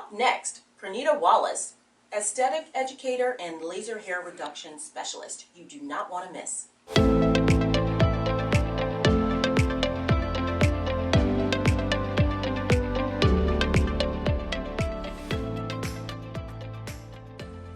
Up next, Kurnita Wallace, aesthetic educator and laser hair reduction specialist. You do not want to miss.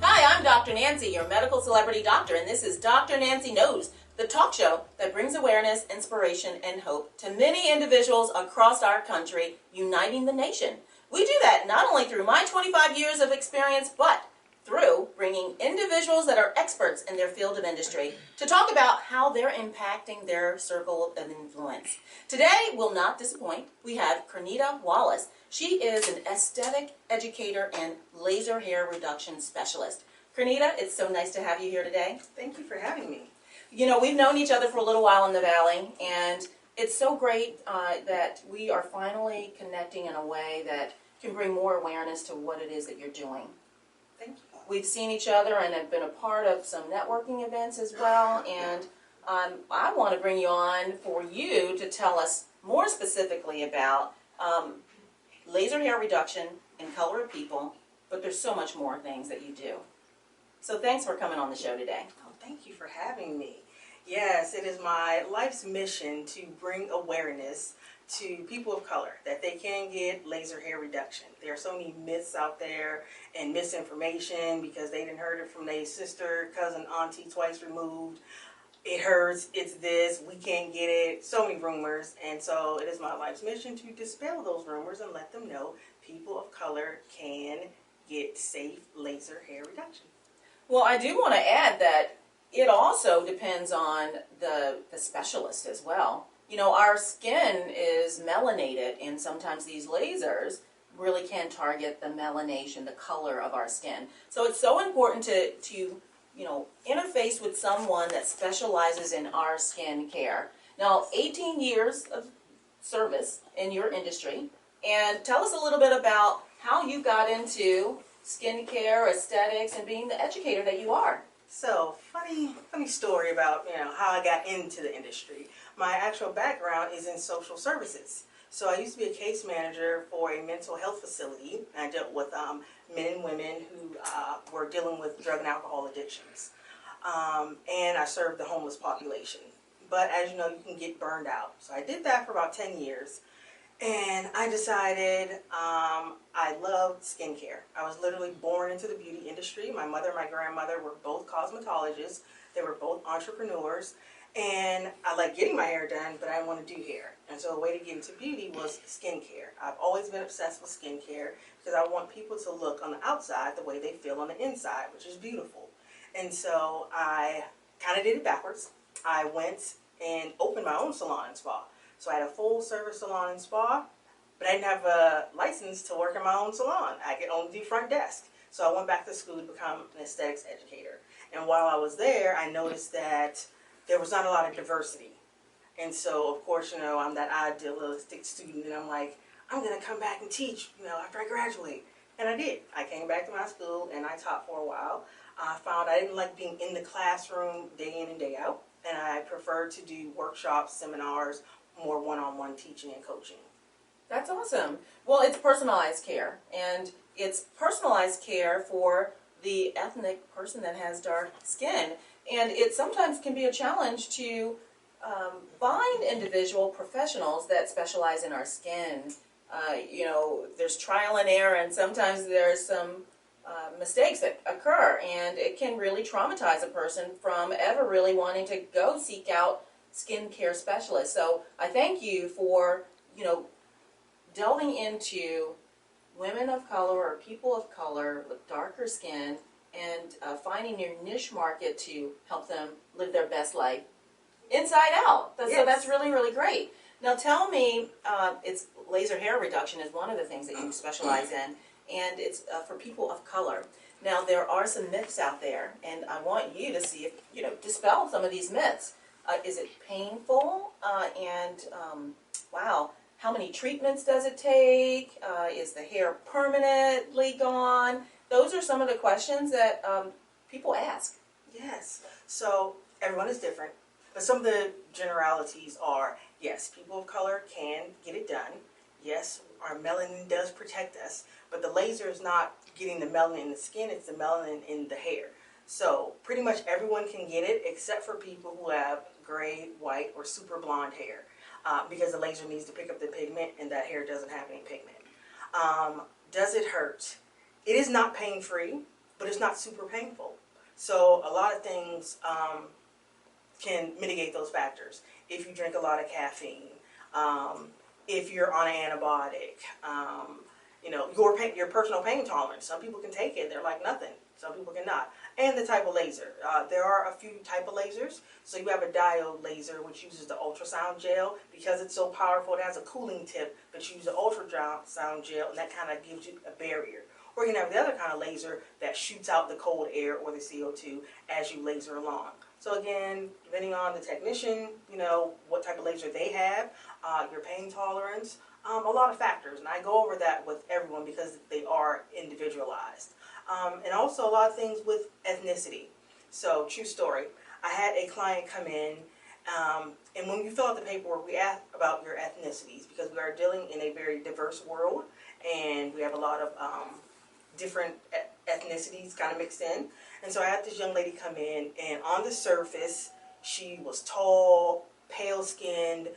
Hi, I'm Dr. Nancy, your medical celebrity doctor, and this is Dr. Nancy Knows, the talk show that brings awareness, inspiration, and hope to many individuals across our country, uniting the nation. We do that not only through my 25 years of experience, but through bringing individuals that are experts in their field of industry to talk about how they're impacting their circle of influence. Today will not disappoint. We have Kurnita Wallace. She is an aesthetic educator and laser hair reduction specialist. Kurnita, it's so nice to have you here today. Thank you for having me. You know, we've known each other for a little while in the Valley, and it's so great that we are finally connecting in a way that can bring more awareness to what it is that you're doing. Thank you. We've seen each other and have been a part of some networking events as well, and I want to bring you on for you to tell us more specifically about laser hair reduction and color of people, but there's so much more things that you do. So thanks for coming on the show today. Oh, thank you for having me. Yes, it is my life's mission to bring awareness to people of color that they can get laser hair reduction. There are so many myths out there and misinformation because they didn't heard it from their sister, cousin, auntie twice removed. It hurts, it's this, we can't get it, so many rumors. And so it is my life's mission to dispel those rumors and let them know people of color can get safe laser hair reduction. Well, I do want to add that it also depends on the specialist as well. You know, our skin is melanated, and sometimes these lasers really can target the melanation, the color of our skin. So it's so important to you know, interface with someone that specializes in our skin care. Now, 18 years of service in your industry, and tell us a little bit about how you got into skincare, aesthetics, and being the educator that you are. So, funny story about, how I got into the industry. My actual background is in social services. So I used to be a case manager for a mental health facility. I dealt with men and women who were dealing with drug and alcohol addictions. And I served the homeless population. But as you know, you can get burned out. So I did that for about 10 years. And I decided I loved skincare. I was literally born into the beauty industry. My mother and my grandmother were both cosmetologists. They were both entrepreneurs. And I liked getting my hair done, but I didn't want to do hair. And so the way to get into beauty was skincare. I've always been obsessed with skincare because I want people to look on the outside the way they feel on the inside, which is beautiful. And so I kind of did it backwards. I went and opened my own salon and spa. So I had a full service salon and spa, but I didn't have a license to work in my own salon. I could only do front desk. So I went back to school to become an aesthetics educator. And while I was there, I noticed that there was not a lot of diversity. And so, of course, I'm that idealistic student, and I'm like, I'm going to come back and teach, after I graduate. And I did. I came back to my school, and I taught for a while. I found I didn't like being in the classroom day in and day out, and I preferred to do workshops, seminars, more one-on-one teaching and coaching. That's awesome. Well, it's personalized care, and it's personalized care for the ethnic person that has dark skin. And it sometimes can be a challenge to find individual professionals that specialize in our skin. There's trial and error, and sometimes there's some mistakes that occur, and it can really traumatize a person from ever really wanting to go seek out skincare specialists. So I thank you for, delving into women of color or people of color with darker skin and finding your niche market to help them live their best life inside out. Yes. So that's really, really great. Now tell me, it's laser hair reduction is one of the things that you specialize in, and it's for people of color. Now there are some myths out there, and I want you to see if, dispel some of these myths. Is it painful? Wow, how many treatments does it take? Is the hair permanently gone? Those are some of the questions that people ask. Yes. So everyone is different, but some of the generalities are, yes, people of color can get it done. Yes, our melanin does protect us, but the laser is not getting the melanin in the skin, it's the melanin in the hair. So pretty much everyone can get it except for people who have gray, white, or super blonde hair, because the laser needs to pick up the pigment and that hair doesn't have any pigment. Does it hurt? It is not pain-free, but it's not super painful. So a lot of things can mitigate those factors. If you drink a lot of caffeine, if you're on an antibiotic, you know, your personal pain tolerance. Some people can take it, they're like nothing. Some people cannot. And the type of laser. There are a few type of lasers. So you have a diode laser, which uses the ultrasound gel. Because it's so powerful, it has a cooling tip, but you use the ultrasound gel, and that kind of gives you a barrier. Or you can have the other kind of laser that shoots out the cold air or the CO2 as you laser along. So again, depending on the technician, you know, what type of laser they have, your pain tolerance, a lot of factors. And I go over that with everyone because they are individualized. And also a lot of things with ethnicity. So, true story. I had a client come in, and when you fill out the paperwork, we ask about your ethnicities because we are dealing in a very diverse world, and we have a lot of different ethnicities kind of mixed in. And so I had this young lady come in, and on the surface, she was tall, pale-skinned,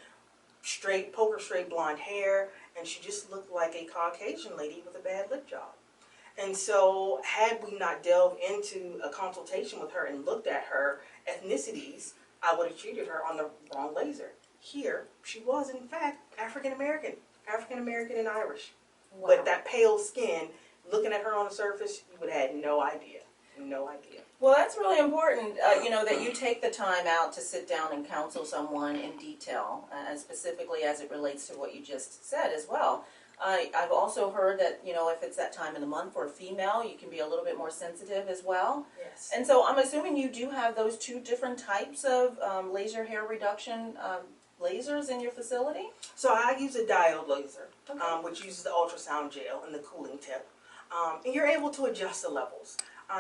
straight, poker straight blonde hair, and she just looked like a Caucasian lady with a bad lip job. And so had we not delved into a consultation with her and looked at her ethnicities, I would have treated her on the wrong laser. Here, she was in fact African American and Irish. Wow. But that pale skin, looking at her on the surface, you would have had no idea. No idea. Well, that's really important, you know, that you take the time out to sit down and counsel someone in detail, specifically as it relates to what you just said as well. I've also heard that, you know, if it's that time of the month for a female, you can be a little bit more sensitive as well. Yes. And so I'm assuming you do have those two different types of laser hair reduction lasers in your facility? So I use a diode laser, okay. Which uses the ultrasound gel and the cooling tip. And you're able to adjust the levels.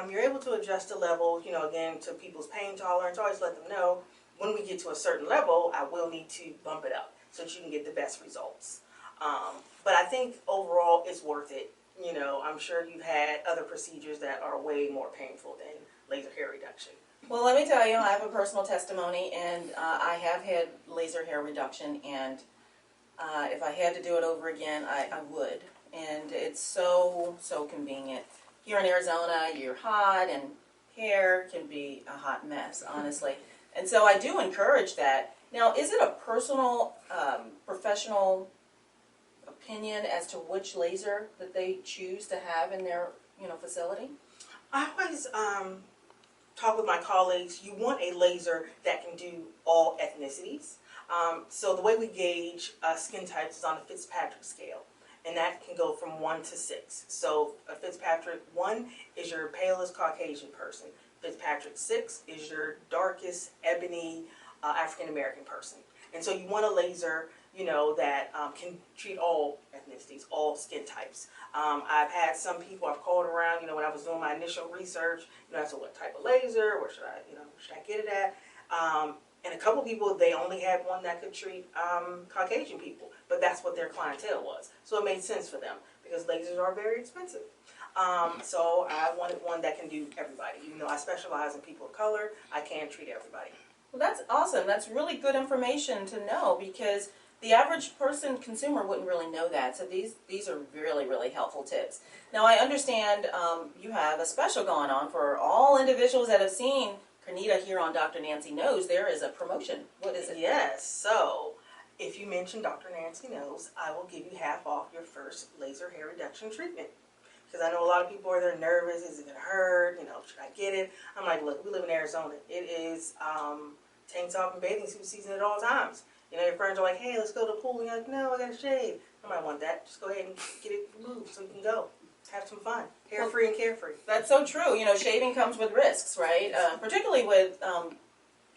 You're able to adjust the level, you know, again, to people's pain tolerance. Always let them know when we get to a certain level, I will need to bump it up so that you can get the best results. But I think overall it's worth it. You know, I'm sure you've had other procedures that are way more painful than laser hair reduction. Well, let me tell you, I have a personal testimony, and I have had laser hair reduction, and if I had to do it over again, I would. And it's so convenient. Here in Arizona, you're hot, and hair can be a hot mess, honestly. And so I do encourage that. Now, is it a personal, professional opinion as to which laser that they choose to have in their, you know, facility? I always talk with my colleagues. You want a laser that can do all ethnicities. So the way we gauge skin types is on the Fitzpatrick scale. And that can go from 1 to 6. So a Fitzpatrick 1 is your palest Caucasian person. Fitzpatrick 6 is your darkest ebony African American person. And so you want a laser, you know, that can treat all ethnicities, all skin types. I've had some people I've called around, you know, when I was doing my initial research, you know, I said, what type of laser, where should I get it at? And a couple people, they only had one that could treat Caucasian people, but that's what their clientele was. So it made sense for them because lasers are very expensive. So I wanted one that can do everybody. Even though I specialize in people of color, I can treat everybody. Well, that's awesome. That's really good information to know because the average person, consumer, wouldn't really know that. So these are really, really helpful tips. Now, I understand you have a special going on for all individuals that have seen Kurnita here on Dr. Nancy Knows. There is a promotion. What is it? Yes. So if you mention Dr. Nancy Knows, I will give you half off your first laser hair reduction treatment. Because I know a lot of people are there nervous. Is it going to hurt? You know, should I get it? I'm like, look, we live in Arizona. It is tank top and bathing suit season at all times. You know, your friends are like, hey, let's go to the pool. And you're like, no, I got to shave. I might want that. Just go ahead and get it moved so you can go. Have some fun. Hair-free and carefree. That's so true. You know, shaving comes with risks, right? Particularly with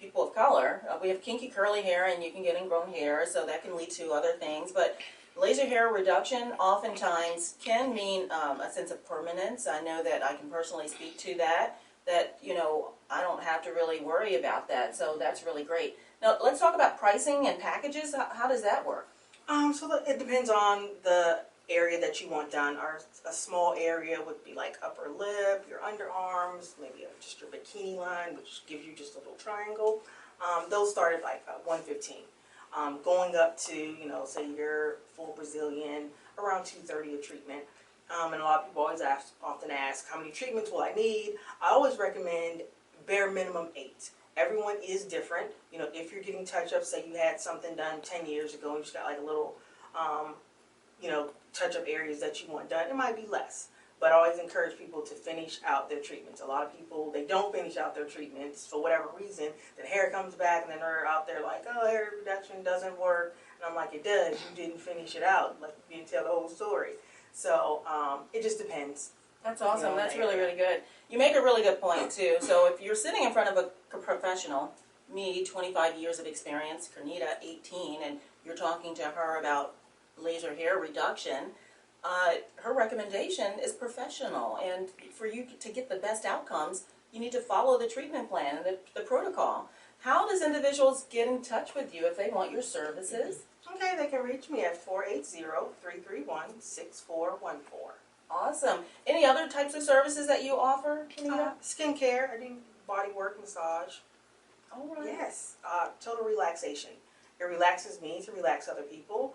people of color. We have kinky curly hair and you can get ingrown hair, so that can lead to other things. But laser hair reduction oftentimes can mean a sense of permanence. I know that I can personally speak to that, you know, I don't have to really worry about that. So that's really great. Now, let's talk about pricing and packages. How does that work? So it depends on the area that you want done. Or a small area would be like upper lip, your underarms, maybe just your bikini line, which gives you just a little triangle. Those start at like 115. Going up to, say you're full Brazilian, around 230 a treatment. And a lot of people often ask, how many treatments will I need? I always recommend bare minimum 8. Everyone is different. If you're getting touch-ups, say you had something done 10 years ago and you just got like a little, touch-up areas that you want done, it might be less. But I always encourage people to finish out their treatments. A lot of people, they don't finish out their treatments for whatever reason. Then hair comes back and then they're out there like, oh, hair reduction doesn't work. And I'm like, it does. You didn't finish it out. Like, you didn't tell the whole story. So it just depends. That's awesome. That's really, really good. You make a really good point, too. So if you're sitting in front of a professional, me, 25 years of experience, Kurnita, 18, and you're talking to her about laser hair reduction, her recommendation is professional. And for you to get the best outcomes, you need to follow the treatment plan, the protocol. How does individuals get in touch with you if they want your services? Okay, they can reach me at 480-331-6414. Awesome. Any other types of services that you offer, Kurnita? Skincare. I do body work, massage. All right. Yes. Total relaxation. It relaxes me to relax other people.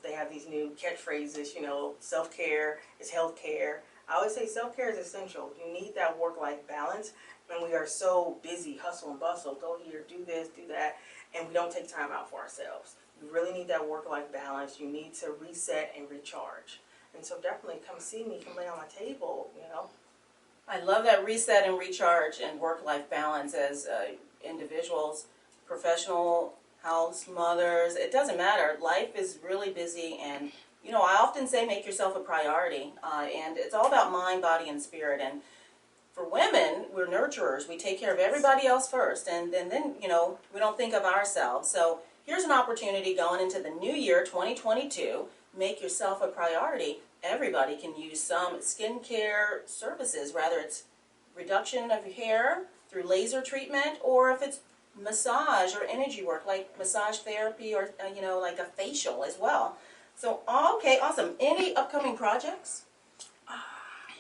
They have these new catchphrases, self-care is health-care. I always say self-care is essential. You need that work-life balance. And we are so busy, hustle and bustle, go here, do this, do that, and we don't take time out for ourselves. You really need that work-life balance. You need to reset and recharge. And so definitely come see me, come lay on my table, I love that reset and recharge and work-life balance as individuals, professional, house mothers. It doesn't matter. Life is really busy, and I often say make yourself a priority, and it's all about mind, body, and spirit. And for women, we're nurturers. We take care of everybody else first, and then we don't think of ourselves. So here's an opportunity going into the new year, 2022. Make yourself a priority. Everybody can use some skincare services, whether it's reduction of hair through laser treatment, or if it's massage or energy work like massage therapy, or like a facial as well. So okay, awesome. Any upcoming projects?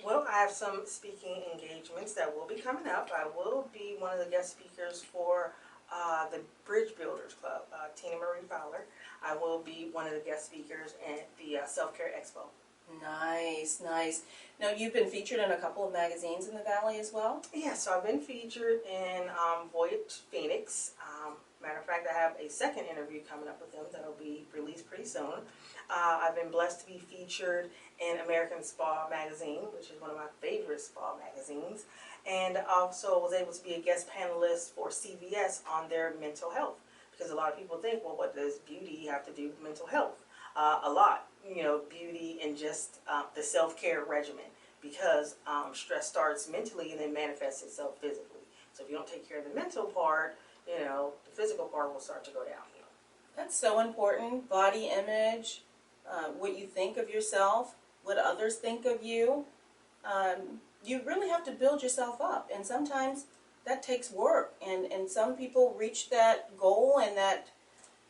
Well, I have some speaking engagements that will be coming up. I will be one of the guest speakers for the Bridge Builders Club, Tina Marie Fowler. I will be one of the guest speakers at the Self-Care Expo. Nice, nice. Now, you've been featured in a couple of magazines in the Valley as well? Yeah, so I've been featured in Voyage Phoenix. Matter of fact, I have a second interview coming up with them that will be released pretty soon. I've been blessed to be featured in American Spa Magazine, which is one of my favorite spa magazines. And also was able to be a guest panelist for CVS on their mental health. Because a lot of people think, well, what does beauty have to do with mental health? A lot. Beauty and just the self-care regimen. Because stress starts mentally and then manifests itself physically. So if you don't take care of the mental part, the physical part will start to go downhill. That's so important. Body image, what you think of yourself, what others think of you. You really have to build yourself up. And sometimes that takes work. And some people reach that goal and that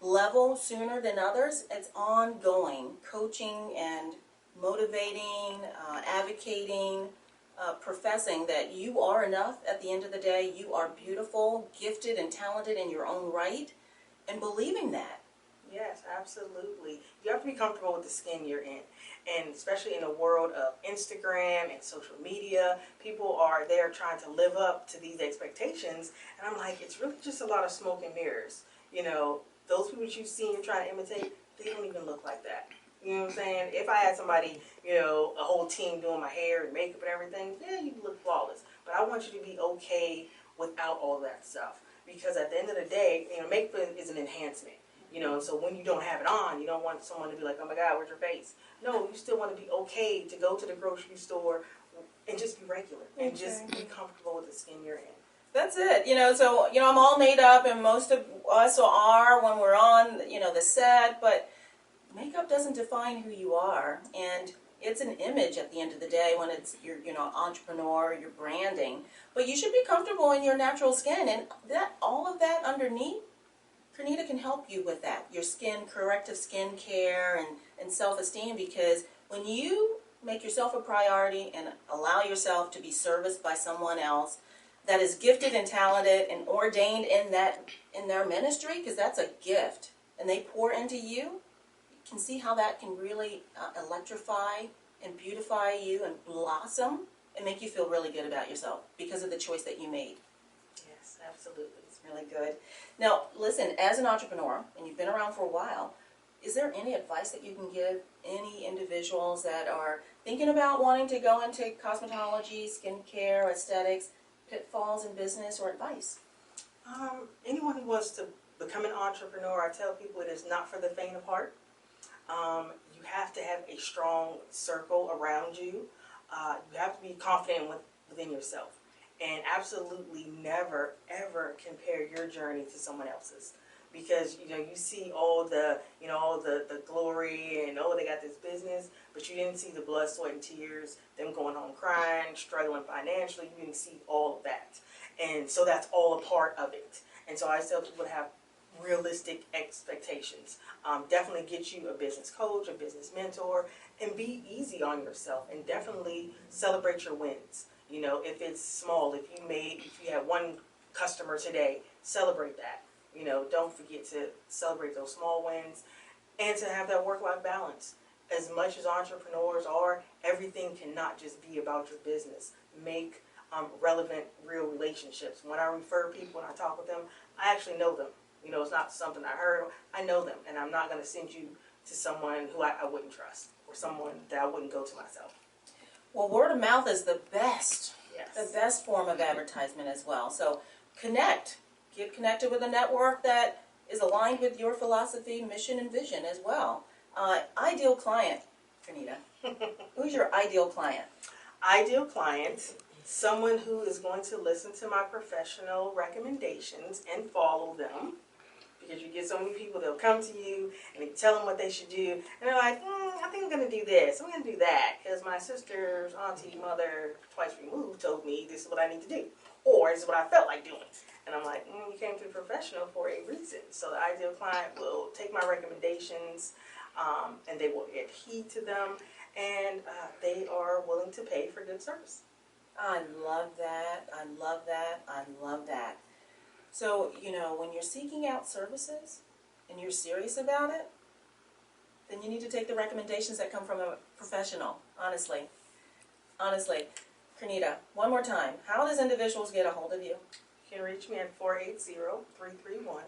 level sooner than others. It's ongoing. Coaching and motivating, advocating, professing that you are enough at the end of the day. You are beautiful, gifted, and talented in your own right, and believing that. Yes, absolutely. You have to be comfortable with the skin you're in. And especially in the world of Instagram and social media, people are there trying to live up to these expectations. And I'm like, it's really just a lot of smoke and mirrors. Those people that you see and you're trying to imitate, they don't even look like that. You know what I'm saying? If I had somebody, a whole team doing my hair and makeup and everything, yeah, you look flawless. But I want you to be okay without all that stuff. Because at the end of the day, makeup is an enhancement. So when you don't have it on, you don't want someone to be like, oh my God, where's your face? No, you still want to be okay to go to the grocery store and just be regular. And just be comfortable with the skin you're in. That's it. I'm all made up, and most of us are when we're on, the set, but makeup doesn't define who you are, and it's an image at the end of the day when it's your, entrepreneur, your branding. But you should be comfortable in your natural skin, and all of that underneath, Kurnita can help you with that. Your skin, corrective skin care, and self-esteem, because when you make yourself a priority and allow yourself to be serviced by someone else that is gifted and talented and ordained in their ministry, because that's a gift, and they pour into you, you can see how that can really electrify and beautify you and blossom and make you feel really good about yourself because of the choice that you made. Yes, absolutely. It's really good. Now, listen, as an entrepreneur, and you've been around for a while, is there any advice that you can give any individuals that are thinking about wanting to go into cosmetology, skincare, aesthetics, pitfalls in business, or advice? Anyone who wants to become an entrepreneur, I tell people it is not for the faint of heart. You have to have a strong circle around you. You have to be confident within yourself. And absolutely never, ever compare your journey to someone else's. Because, you see all the glory and, they got this business, but you didn't see the blood, sweat, and tears, them going home crying, struggling financially. You didn't see all of that. And so that's all a part of it. And so I tell people to have realistic expectations. Definitely get you a business coach, a business mentor, and be easy on yourself, and definitely celebrate your wins. If it's small, if you have one customer today, celebrate that. Don't forget to celebrate those small wins, and to have that work-life balance. As much as entrepreneurs are, everything cannot just be about your business. Make relevant, real relationships. When I refer people, when I talk with them, I actually know them. It's not something I heard. I know them, and I'm not going to send you to someone who I wouldn't trust, or someone that I wouldn't go to myself. Well, word of mouth is the best. Yes. The best form of advertisement as well. So connect. Get connected with a network that is aligned with your philosophy, mission, and vision as well. Ideal client, Kurnita. Who's your ideal client? Ideal client, someone who is going to listen to my professional recommendations and follow them. Because you get so many people, they'll come to you and you tell them what they should do, and they're like, I think I'm going to do this, I'm going to do that, because my sister's auntie, mother, twice removed, told me this is what I need to do, or this is what I felt like doing. And I'm like, you came to a professional for a reason. So the ideal client will take my recommendations, and they will adhere to them, and they are willing to pay for good service. I love that. I love that. I love that. So, when you're seeking out services and you're serious about it, then you need to take the recommendations that come from a professional, honestly. Honestly. Kurnita, one more time, how does individuals get a hold of you? You can reach me at 480-331-6414.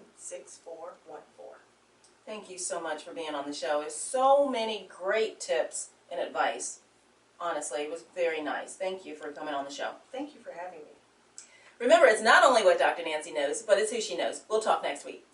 Thank you so much for being on the show. There's so many great tips and advice. Honestly, it was very nice. Thank you for coming on the show. Thank you for having me. Remember, it's not only what Dr. Nancy knows, but it's who she knows. We'll talk next week.